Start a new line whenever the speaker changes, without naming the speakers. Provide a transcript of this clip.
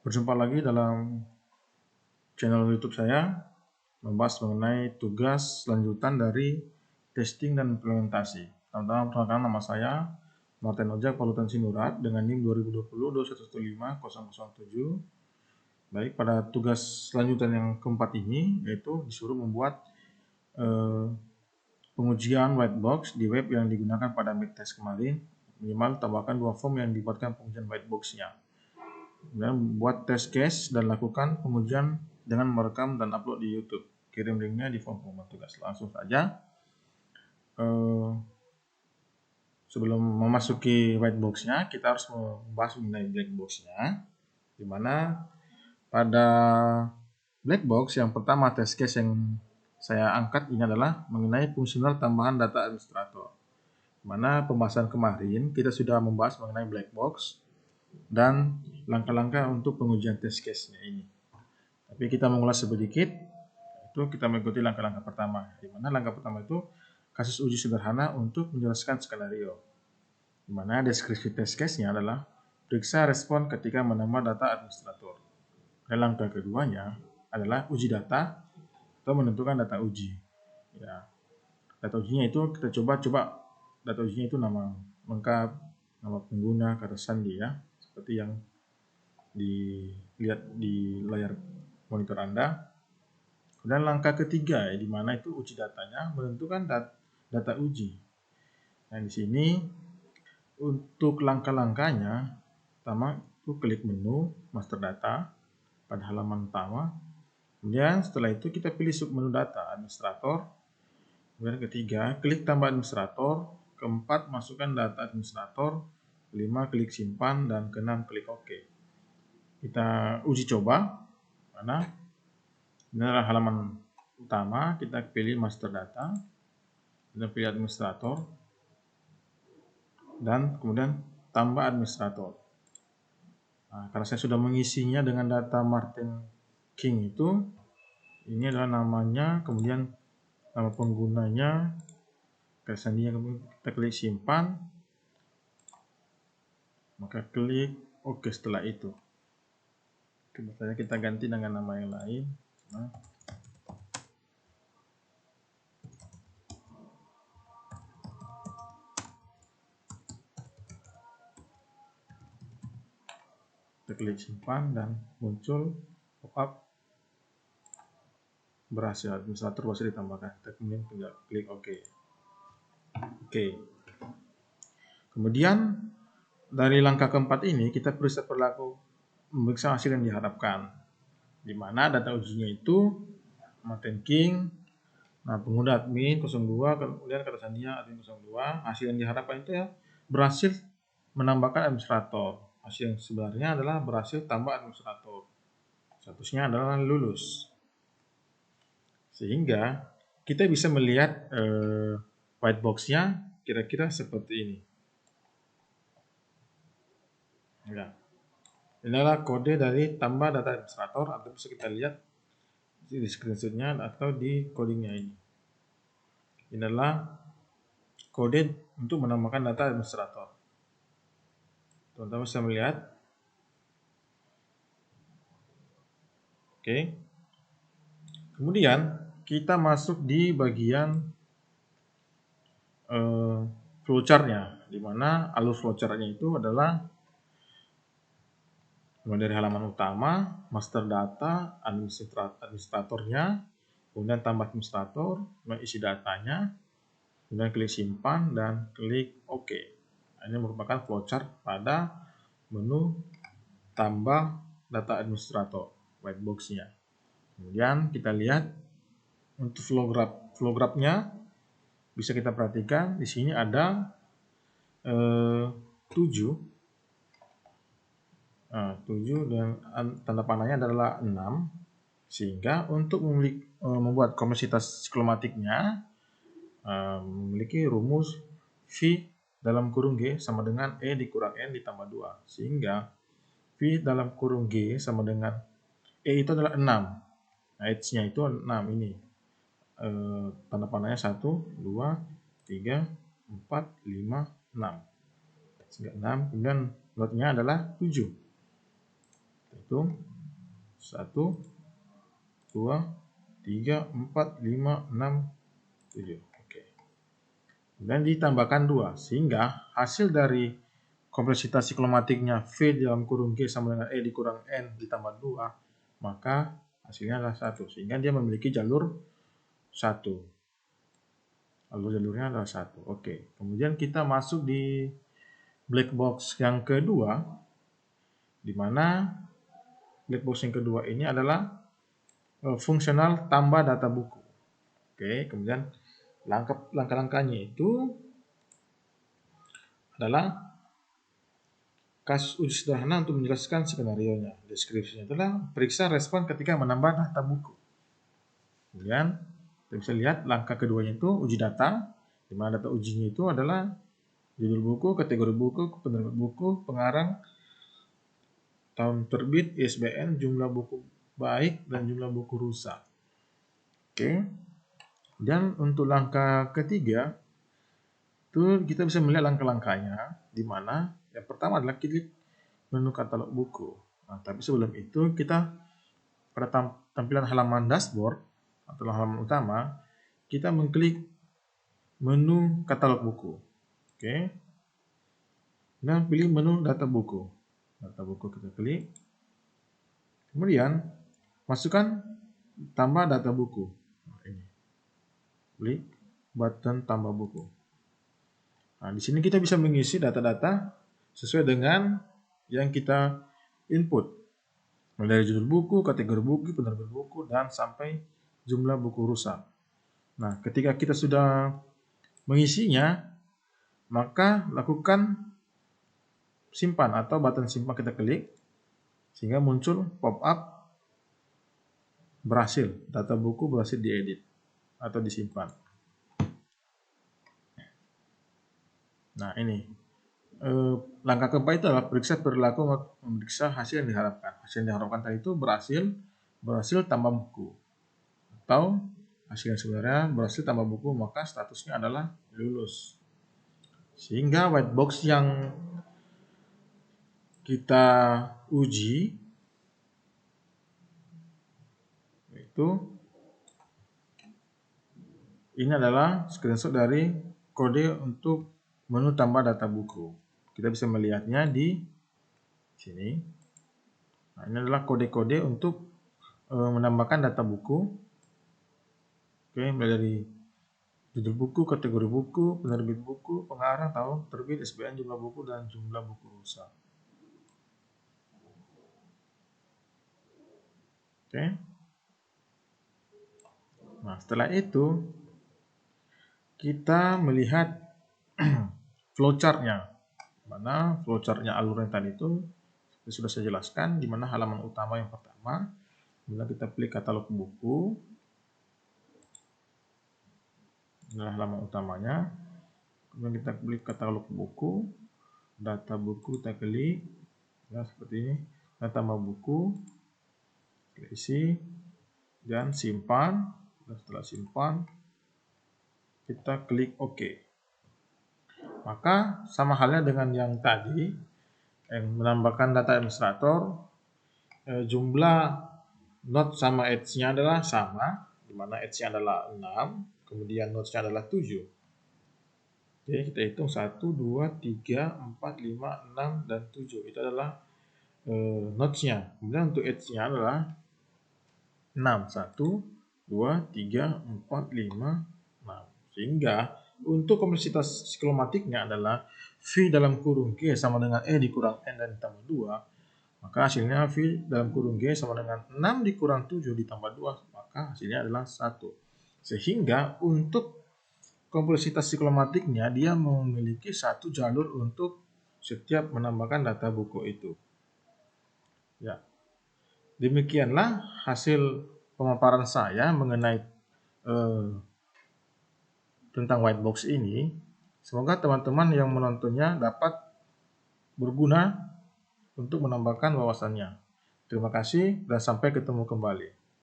Berjumpa lagi dalam channel YouTube saya, membahas mengenai tugas lanjutan dari testing dan implementasi. Pertama, perkenalkan nama saya Martin Ojak Palutan Sinurat dengan NIM 2020-2115007. Baik, pada tugas lanjutan yang keempat ini yaitu disuruh membuat pengujian white box di web yang digunakan pada midtest kemarin. Minimal tambahkan 2 form yang dibuatkan pengujian white box-nya. Kemudian buat test case dan lakukan pengujian dengan merekam dan upload di YouTube. Kirim linknya di form pengumuman tugas. Langsung saja. Sebelum memasuki white box-nya, kita harus membahas mengenai black box-nya. Dimana pada black box yang pertama test case yang saya angkat ini adalah mengenai fungsional tambahan data administrator. Dimana pembahasan kemarin kita sudah membahas mengenai black box dan langkah-langkah untuk pengujian test case-nya ini. Tapi kita mengulas sedikit, itu kita mengikuti langkah-langkah pertama. Di mana langkah pertama itu kasus uji sederhana untuk menjelaskan skenario. Di mana deskripsi test case-nya adalah periksa respon ketika menambah data administrator. Dan langkah keduanya adalah uji data atau menentukan data uji. Ya, data ujinya itu kita coba data ujinya itu nama lengkap, nama pengguna, kata sandi ya, seperti yang dilihat di layar monitor Anda. Dan langkah ketiga di mana itu uji datanya, menentukan data uji. Nah, di sini untuk langkah-langkahnya, pertama itu klik menu master data pada halaman utama. Kemudian setelah itu kita pilih submenu data administrator. Kemudian ketiga, klik tambah administrator. Keempat, masukkan data administrator. Kelima, klik simpan. Dan keenam, klik OK. Kita uji coba. Mana? Ini adalah halaman utama. Kita pilih master data. Kita pilih administrator. Dan kemudian tambah administrator. Nah, karena saya sudah mengisinya dengan data Martin King itu, ini adalah namanya, kemudian nama penggunanya, sandinya, kita klik simpan, maka klik OK setelah itu. Misalnya kita ganti dengan nama yang lain. Nah, kita klik simpan dan muncul pop-up berhasil, administrator berhasil ditambahkan. Kita kemudian tinggal klik OK. Oke. Kemudian dari langkah keempat ini kita periksa perilaku memeriksa hasil yang diharapkan. Di mana data ujinya itu Martin King, nah pengguna admin 02, kemudian kata sandinya admin 02. Hasil yang diharapkan itu ya berhasil menambahkan administrator. Hasil yang sebenarnya adalah berhasil tambah administrator. Statusnya adalah lulus. Sehingga kita bisa melihat white box-nya kira-kira seperti ini. Ya. Ini adalah kode dari tambah data administrator, atau bisa kita lihat di screenshot-nya atau di codingnya ini. Ini adalah kode untuk menambahkan data administrator. Teman-teman bisa melihat. Oke. Kemudian kita masuk di bagian flowchart-nya, di mana alur flowchart-nya itu adalah mulai dari halaman utama, master data, administratornya, kemudian tambah administrator, kemudian isi datanya, kemudian klik simpan dan klik OK. Ini merupakan flowchart pada menu tambah data administrator white box-nya. Kemudian kita lihat untuk flow graph-nya bisa kita perhatikan di sini ada 7 dan tanda panahnya adalah 6, sehingga untuk membuat kompleksitas siklomatiknya memiliki rumus V dalam kurung G sama dengan E dikurang N ditambah 2, sehingga V dalam kurung G sama dengan E itu adalah 6. Nah, H-nya itu 6 ini. Tanda panahnya 1, 2, 3, 4, 5, 6. Sehingga 6, kemudian notnya adalah 7. Hitung 1, 2, 3, 4, 5, 6, 7. Oke. Dan ditambahkan 2, sehingga hasil dari kompleksitas siklomatiknya V dalam kurung G sama dengan E dikurang N ditambah 2, maka hasilnya adalah 1. Sehingga dia memiliki jalur 1. Jalurnya adalah 1. Oke. Kemudian kita masuk di black box yang kedua, di mana black box yang kedua ini adalah fungsional tambah data buku. Oke, kemudian langkah-langkahnya itu adalah kasus uji sederhana untuk menjelaskan skenario-nya. Deskripsinya adalah periksa respon ketika menambah data buku. Kemudian kita bisa lihat langkah keduanya itu uji data, di mana data ujinya itu adalah judul buku, kategori buku, penerbit buku, pengarang, tahun terbit, ISBN, jumlah buku baik, dan jumlah buku rusak. Oke. Dan untuk langkah ketiga, itu kita bisa melihat langkah-langkahnya, di mana yang pertama adalah klik menu katalog buku. Nah, tapi sebelum itu kita pada tampilan halaman dashboard atau halaman utama, kita mengklik menu katalog buku. Oke. Dan pilih menu data buku. Data buku kita klik. Kemudian masukkan tambah data buku. Nah, ini. Klik button tambah buku. Nah, di sini kita bisa mengisi data-data sesuai dengan yang kita input. Mulai dari judul buku, kategori buku, penerbit buku, dan sampai jumlah buku rusak. Nah, ketika kita sudah mengisinya, maka lakukan simpan atau button simpan kita klik, sehingga muncul pop-up berhasil, data buku berhasil diedit atau disimpan. Nah, ini langkah keempat itu adalah periksa perilaku, memeriksa hasil yang diharapkan. Hasil yang diharapkan tadi itu berhasil tambah buku, atau hasil yang sebenarnya berhasil tambah buku, maka statusnya adalah lulus. Sehingga white box yang kita uji itu ini adalah screenshot dari kode untuk menu tambah data buku. Kita bisa melihatnya di sini. Nah, ini adalah kode-kode untuk menambahkan data buku. Oke, mulai dari judul buku, kategori buku, penerbit buku, pengarang, tahun terbit, ISBN, jumlah buku, dan jumlah buku rusak. Oke. Nah, setelah itu kita melihat flowchart-nya. Mana flowchart-nya alurnya tadi itu sudah saya jelaskan, di mana halaman utama yang pertama, kemudian kita klik katalog buku. Inilah halaman utamanya. Kemudian kita klik katalog buku, data buku kita klik, ya seperti ini, data tambah buku, kita isi dan simpan. Dan setelah simpan, kita klik OK. Maka sama halnya dengan yang tadi, yang menambahkan data administrator, jumlah note sama edge-nya adalah sama, di mana edge-nya adalah 6, kemudian notes-nya adalah 7. Oke, kita hitung 1, 2, 3, 4, 5, 6, dan 7. Itu adalah notes-nya. Kemudian untuk edge-nya adalah 6. 1, 2, 3, 4, 5, 6. Sehingga untuk kompleksitas siklomatiknya adalah V dalam kurung G sama dengan E dikurang N dan ditambah 2. Maka hasilnya V dalam kurung G sama dengan 6 dikurang 7 ditambah 2. Maka hasilnya adalah 1. Sehingga untuk kompleksitas siklomatiknya dia memiliki satu jalur untuk setiap menambahkan data buku itu. Ya. Demikianlah hasil pemaparan saya mengenai tentang white box ini. Semoga teman-teman yang menontonnya dapat berguna untuk menambahkan wawasannya. Terima kasih dan sampai ketemu kembali.